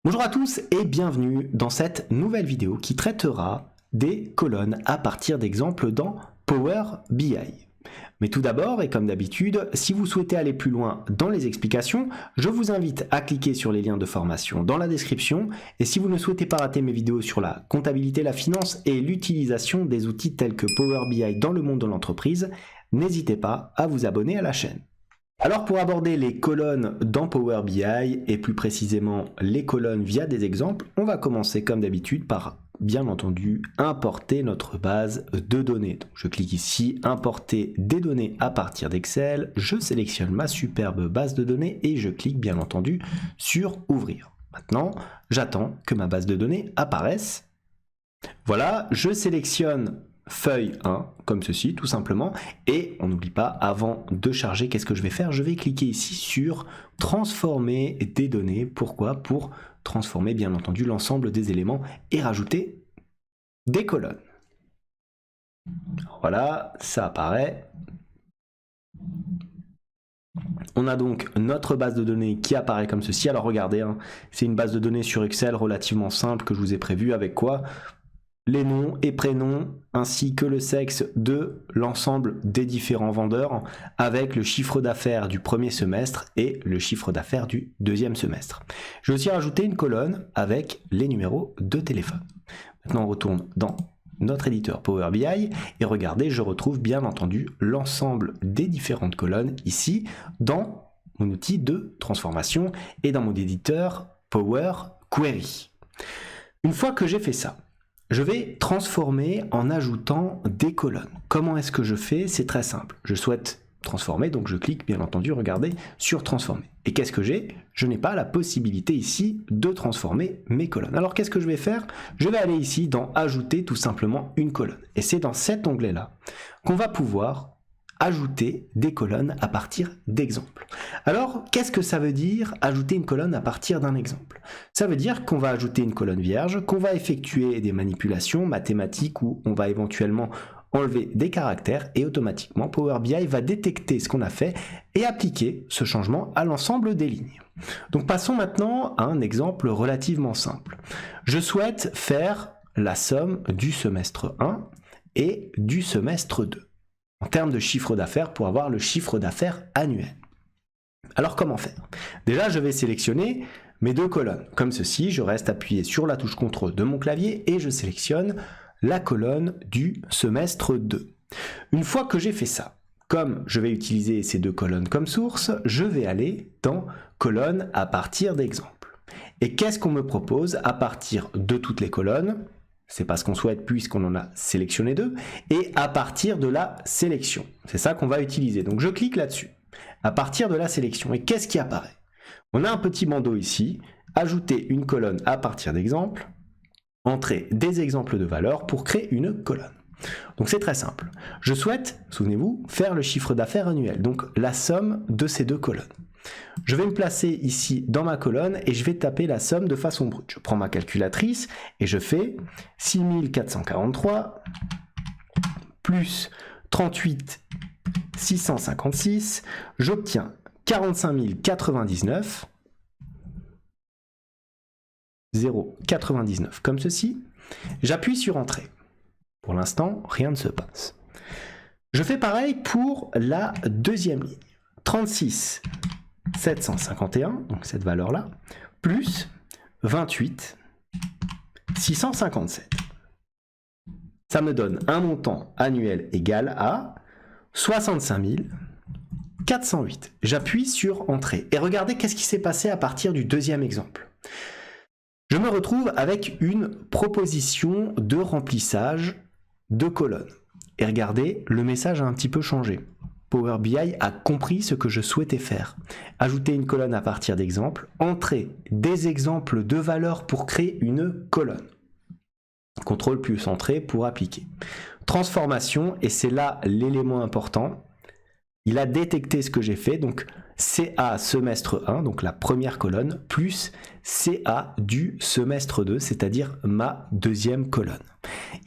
Bonjour à tous et bienvenue dans cette nouvelle vidéo qui traitera des colonnes à partir d'exemples dans Power BI. Mais tout d'abord, et comme d'habitude, si vous souhaitez aller plus loin dans les explications, je vous invite à cliquer sur les liens de formation dans la description. Et si vous ne souhaitez pas rater mes vidéos sur la comptabilité, la finance et l'utilisation des outils tels que Power BI dans le monde de l'entreprise, n'hésitez pas à vous abonner à la chaîne. Alors pour aborder les colonnes dans Power BI et plus précisément les colonnes via des exemples, on va commencer comme d'habitude par bien entendu importer notre base de données. Donc, je clique ici, importer des données à partir d'Excel, je sélectionne ma superbe base de données et je clique bien entendu sur ouvrir. Maintenant, j'attends que ma base de données apparaisse. Voilà, je sélectionne feuille 1, comme ceci, tout simplement. Et on n'oublie pas, avant de charger, qu'est-ce que je vais faire? Je vais cliquer ici sur transformer des données. Pourquoi? Pour transformer, bien entendu, l'ensemble des éléments et rajouter des colonnes. Voilà, ça apparaît. On a donc notre base de données qui apparaît comme ceci. Alors regardez, hein, c'est une base de données sur Excel relativement simple que je vous ai prévu avec quoi? Les noms et prénoms ainsi que le sexe de l'ensemble des différents vendeurs avec le chiffre d'affaires du premier semestre et le chiffre d'affaires du deuxième semestre. Je vais aussi rajouter une colonne avec les numéros de téléphone. Maintenant on retourne dans notre éditeur Power BI et regardez, je retrouve bien entendu l'ensemble des différentes colonnes ici dans mon outil de transformation et dans mon éditeur Power Query. Une fois que j'ai fait ça, je vais transformer en ajoutant des colonnes. Comment est-ce que je fais? C'est très simple. Je souhaite transformer, donc je clique bien entendu, regardez, sur transformer. Et qu'est-ce que j'ai? Je n'ai pas la possibilité ici de transformer mes colonnes. Alors qu'est-ce que je vais faire? Je vais aller ici dans ajouter tout simplement une colonne. Et c'est dans cet onglet-là qu'on va pouvoir ajouter des colonnes à partir d'exemples. Alors, qu'est-ce que ça veut dire ajouter une colonne à partir d'un exemple? Ça veut dire qu'on va ajouter une colonne vierge, qu'on va effectuer des manipulations mathématiques où on va éventuellement enlever des caractères et automatiquement Power BI va détecter ce qu'on a fait et appliquer ce changement à l'ensemble des lignes. Donc passons maintenant à un exemple relativement simple. Je souhaite faire la somme du semestre 1 et du semestre 2. En termes de chiffre d'affaires pour avoir le chiffre d'affaires annuel. Alors comment faire? Déjà je vais sélectionner mes deux colonnes. Comme ceci, je reste appuyé sur la touche CTRL de mon clavier et je sélectionne la colonne du semestre 2. Une fois que j'ai fait ça, comme je vais utiliser ces deux colonnes comme source, je vais aller dans colonne à partir d'exemples. Et qu'est-ce qu'on me propose à partir de toutes les colonnes? C'est pas ce qu'on souhaite puisqu'on en a sélectionné deux. Et à partir de la sélection, c'est ça qu'on va utiliser. Donc je clique là-dessus, à partir de la sélection. Et qu'est-ce qui apparaît? On a un petit bandeau ici, ajouter une colonne à partir d'exemples, entrer des exemples de valeurs pour créer une colonne. Donc c'est très simple. Je souhaite, souvenez-vous, faire le chiffre d'affaires annuel, donc la somme de ces deux colonnes. Je vais me placer ici dans ma colonne et je vais taper la somme de façon brute. Je prends ma calculatrice et je fais 6443 plus 38 656. J'obtiens 45 099, 0,99 comme ceci. J'appuie sur Entrée. Pour l'instant, rien ne se passe. Je fais pareil pour la deuxième ligne. 36 751, donc cette valeur-là, plus 28 657. Ça me donne un montant annuel égal à 65 408. J'appuie sur Entrée. Et regardez qu'est-ce qui s'est passé à partir du deuxième exemple. Je me retrouve avec une proposition de remplissage de colonnes. Et regardez, le message a un petit peu changé. Power BI a compris ce que je souhaitais faire. Ajouter une colonne à partir d'exemples, entrer des exemples de valeurs pour créer une colonne. CTRL plus Entrée pour appliquer. Transformation, et c'est là l'élément important. Il a détecté ce que j'ai fait, donc CA semestre 1, donc la première colonne, plus CA du semestre 2, c'est-à-dire ma deuxième colonne.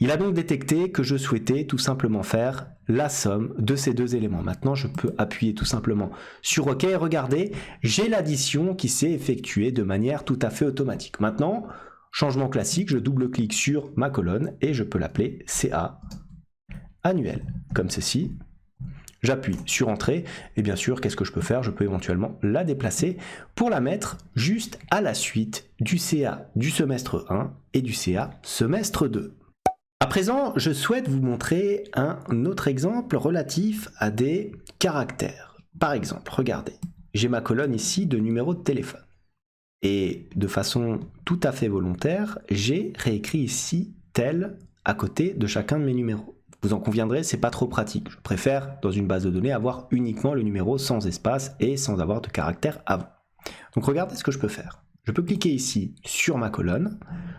Il a donc détecté que je souhaitais tout simplement faire la somme de ces deux éléments. Maintenant, je peux appuyer tout simplement sur OK et regardez, j'ai l'addition qui s'est effectuée de manière tout à fait automatique. Maintenant, changement classique, je double-clique sur ma colonne et je peux l'appeler CA annuel, comme ceci. J'appuie sur Entrée et bien sûr, qu'est-ce que je peux faire? Je peux éventuellement la déplacer pour la mettre juste à la suite du CA du semestre 1 et du CA semestre 2. À présent, je souhaite vous montrer un autre exemple relatif à des caractères. Par exemple, regardez, j'ai ma colonne ici de numéro de téléphone. Et de façon tout à fait volontaire, j'ai réécrit ici tel à côté de chacun de mes numéros. Vous en conviendrez, c'est pas trop pratique. Je préfère, dans une base de données, avoir uniquement le numéro sans espace et sans avoir de caractère avant. Donc regardez ce que je peux faire. Je peux cliquer ici sur ma colonne.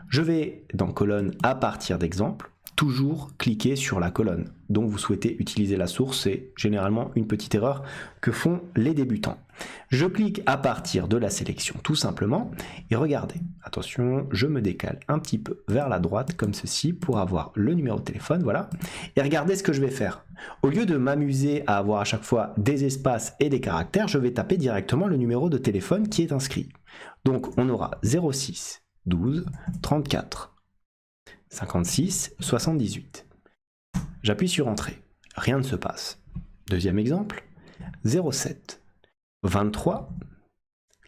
Je vais dans colonne à partir d'exemple. Toujours cliquer sur la colonne dont vous souhaitez utiliser la source. C'est généralement une petite erreur que font les débutants. Je clique à partir de la sélection tout simplement et regardez, attention, je me décale un petit peu vers la droite comme ceci pour avoir le numéro de téléphone, voilà. Et regardez ce que je vais faire. Au lieu de m'amuser à avoir à chaque fois des espaces et des caractères, je vais taper directement le numéro de téléphone qui est inscrit. Donc on aura 06 12 34 56 78. J'appuie sur Entrée. Rien ne se passe. Deuxième exemple, 07 23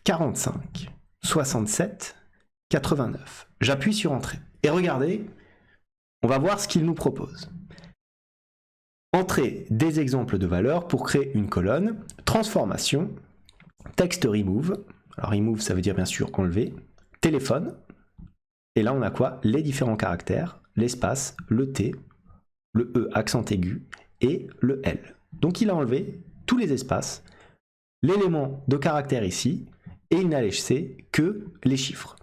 45 67 89. J'appuie sur Entrée. Et regardez, on va voir ce qu'il nous propose. Entrer des exemples de valeurs pour créer une colonne, transformation, texte remove. Alors remove, ça veut dire bien sûr enlever, téléphone. Et là, on a quoi? Les différents caractères, l'espace, le T, le E accent aigu et le L. Donc il a enlevé tous les espaces, l'élément de caractère ici, et il n'a laissé que les chiffres.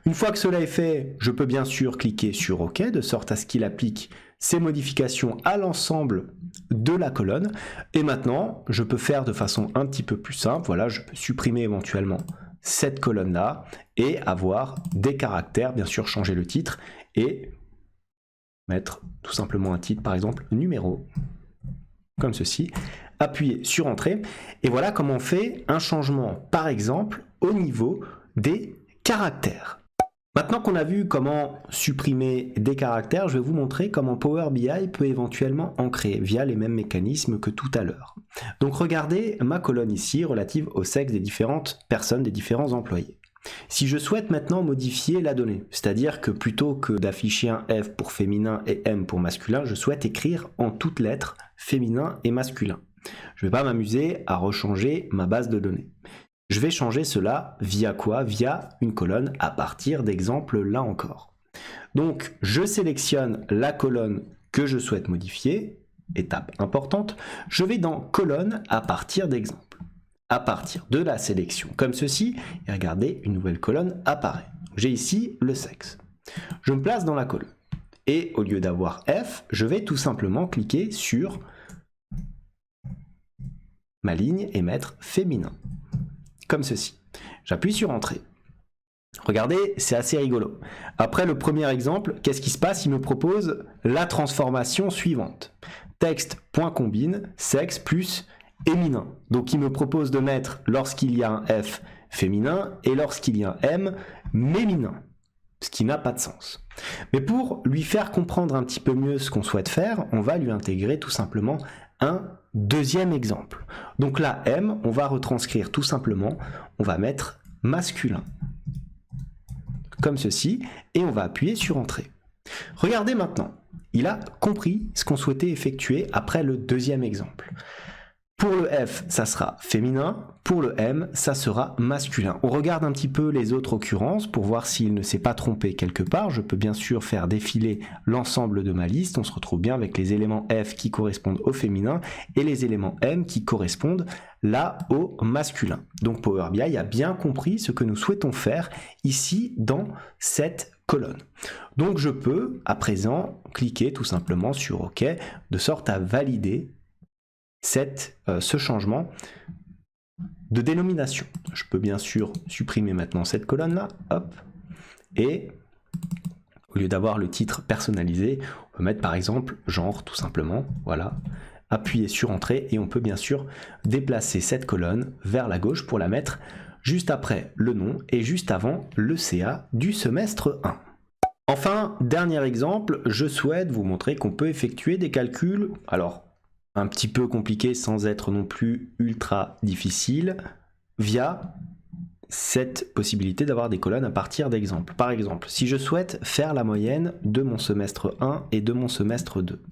Une fois que cela est fait, je peux bien sûr cliquer sur OK, de sorte à ce qu'il applique ces modifications à l'ensemble de la colonne. Et maintenant, je peux faire de façon un petit peu plus simple. Voilà, je peux supprimer éventuellement cette colonne-là et avoir des caractères, bien sûr changer le titre et mettre tout simplement un titre, par exemple numéro, comme ceci, appuyer sur Entrée, et voilà comment on fait un changement, par exemple, au niveau des caractères. Maintenant qu'on a vu comment supprimer des caractères, je vais vous montrer comment Power BI peut éventuellement en créer via les mêmes mécanismes que tout à l'heure. Donc regardez ma colonne ici relative au sexe des différentes personnes, des différents employés. Si je souhaite maintenant modifier la donnée, c'est-à-dire que plutôt que d'afficher un F pour féminin et M pour masculin, je souhaite écrire en toutes lettres féminin et masculin. Je ne vais pas m'amuser à rechanger ma base de données. Je vais changer cela via quoi? Via une colonne à partir d'exemples là encore. Donc je sélectionne la colonne que je souhaite modifier, étape importante, je vais dans colonne à partir d'exemples. À partir de la sélection comme ceci, et regardez, une nouvelle colonne apparaît. J'ai ici le sexe. Je me place dans la colonne. Et au lieu d'avoir F, je vais tout simplement cliquer sur ma ligne et mettre féminin. Comme ceci. J'appuie sur Entrée. Regardez, c'est assez rigolo. Après le premier exemple, qu'est-ce qui se passe? Il me propose la transformation suivante. Texte.combine, sexe plus éminin. Donc il me propose de mettre, lorsqu'il y a un F, féminin, et lorsqu'il y a un M, méminin. Ce qui n'a pas de sens. Mais pour lui faire comprendre un petit peu mieux ce qu'on souhaite faire, on va lui intégrer tout simplement un deuxième exemple. Donc là, M, on va retranscrire tout simplement, on va mettre masculin. Comme ceci, et on va appuyer sur Entrée. Regardez maintenant, il a compris ce qu'on souhaitait effectuer après le deuxième exemple. Pour le F, ça sera féminin. Pour le M, ça sera masculin. On regarde un petit peu les autres occurrences pour voir s'il ne s'est pas trompé quelque part. Je peux bien sûr faire défiler l'ensemble de ma liste. On se retrouve bien avec les éléments F qui correspondent au féminin et les éléments M qui correspondent là au masculin. Donc Power BI a bien compris ce que nous souhaitons faire ici dans cette colonne. Donc je peux à cliquer tout simplement sur OK de sorte à valider ce changement de dénomination. Je peux bien sûr supprimer maintenant cette colonne-là, hop, et Au lieu d'avoir le titre personnalisé, on peut mettre par exemple genre tout simplement, voilà. Appuyer sur Entrée et on peut bien sûr déplacer cette colonne vers la gauche pour la mettre juste après le nom et juste avant le CA du semestre 1. Enfin, dernier exemple, je souhaite vous montrer qu'on peut effectuer des calculs, alors un petit peu compliqués sans être non plus ultra difficiles, via cette possibilité d'avoir des colonnes à partir d'exemples. Par exemple, si je souhaite faire la moyenne de mon semestre 1 et de mon semestre 2,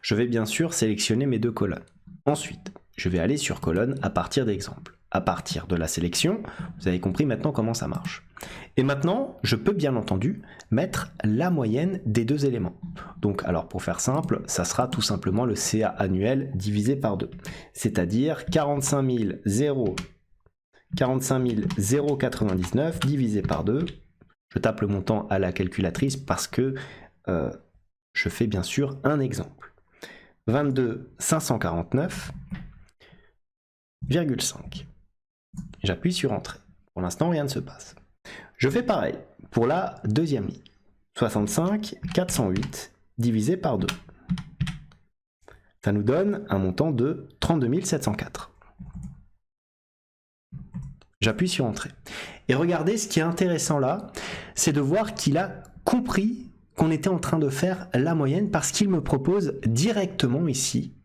je vais bien sûr sélectionner mes 2 colonnes. Ensuite, je vais aller sur colonne à partir d'exemples. À partir de la sélection, vous avez compris maintenant comment ça marche. Et maintenant, je peux bien entendu mettre la moyenne des 2 éléments. Donc, alors pour faire simple, ça sera tout simplement le CA annuel divisé par 2. C'est-à-dire 45 099 divisé par 2. Je tape le montant à la calculatrice parce que je fais bien sûr un exemple. 22 549,5. J'appuie sur Entrée. Pour l'instant, rien ne se passe. Je fais pareil pour la deuxième ligne. 65 408 divisé par 2. Ça nous donne un montant de 32 704. J'appuie sur Entrée. Et regardez, ce qui est intéressant là, c'est de voir qu'il a compris qu'on était en train de faire la moyenne parce qu'il me propose directement ici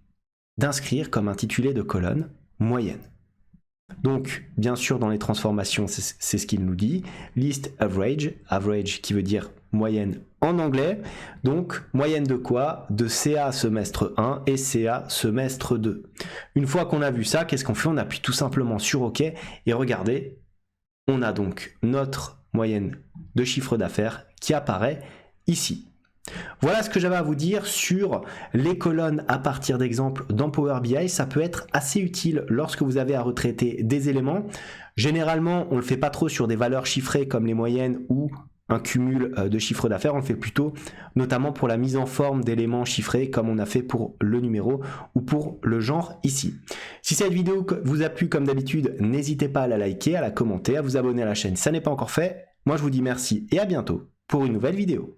d'inscrire comme intitulé de colonne moyenne. Donc, bien sûr, dans les transformations, c'est ce qu'il nous dit. List average, average qui veut dire moyenne en anglais. Donc, moyenne de quoi? De CA semestre 1 et CA semestre 2. Une fois qu'on a vu ça, qu'est-ce qu'on fait? On appuie tout simplement sur OK et regardez, on a donc notre moyenne de chiffre d'affaires qui apparaît ici. Voilà ce que j'avais à vous dire sur les colonnes à partir d'exemples dans Power BI. Ça peut être assez utile lorsque vous avez à retraiter des éléments. Généralement, on ne le fait pas trop sur des valeurs chiffrées comme les moyennes ou un cumul de chiffre d'affaires. On le fait plutôt notamment pour la mise en forme d'éléments chiffrés comme on a fait pour le numéro ou pour le genre ici. Si cette vidéo vous a plu comme d'habitude, n'hésitez pas à la liker, à la commenter, à vous abonner à la chaîne si ça n'est pas encore fait. Moi, je vous dis merci et à bientôt pour une nouvelle vidéo.